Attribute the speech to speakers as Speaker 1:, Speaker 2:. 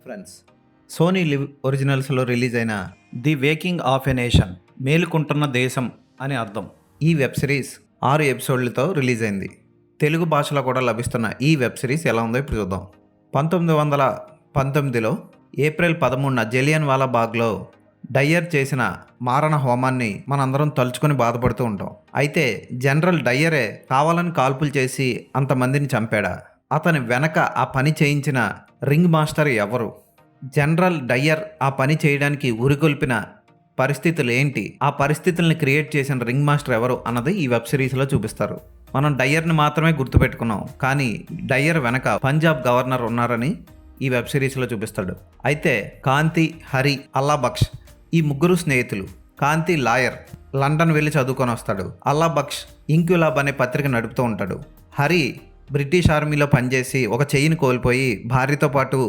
Speaker 1: Friends, Sony LIV ఒరిజినల్స్లో release అయిన the waking of a nation, మేలుకుంటున్న దేశం అని అర్థం. ఈ వెబ్ సిరీస్ 6 ఎపిసోడ్లతో రిలీజ్ అయింది. తెలుగు భాషలో కూడా లభిస్తున్న ఈ వెబ్ సిరీస్ ఎలా ఉందో ఇప్పుడు చూద్దాం. 1919లో ఏప్రిల్ 13న జలియన్ వాలా బాగ్లో డయ్యర్ చేసిన మారణ హోమాన్ని మనందరం తలుచుకొని బాధపడుతూ ఉంటాం. అయితే జనరల్ డయ్యరే కావాలని కాల్పులు చేసి అంతమందిని చంపాడా? అతని వెనక ఆ పని చేయించిన రింగ్ మాస్టర్ ఎవరు? జనరల్ డయ్యర్ ఆ పని చేయడానికి ఉరికొల్పిన పరిస్థితులు ఏంటి? ఆ పరిస్థితుల్ని క్రియేట్ చేసిన రింగ్ మాస్టర్ ఎవరు అన్నది ఈ వెబ్ సిరీస్లో చూపిస్తారు. మనం డయ్యర్ని మాత్రమే గుర్తుపెట్టుకున్నాం, కానీ డయ్యర్ వెనక పంజాబ్ గవర్నర్ ఉన్నారని ఈ వెబ్ సిరీస్లో చూపిస్తాడు. అయితే కాంతి, హరి, అల్లా బక్ష్ ఈ ముగ్గురు స్నేహితులు. కాంతి లాయర్, లండన్ వెళ్ళి చదువుకొని వస్తాడు. అల్లా బక్ష్ ఇంక్యులాబ్ అనే పత్రిక నడుపుతూ ఉంటాడు. హరి బ్రిటిష్ ఆర్మీలో పనిచేసి ఒక చెయ్యిని కోల్పోయి భార్యతో పాటు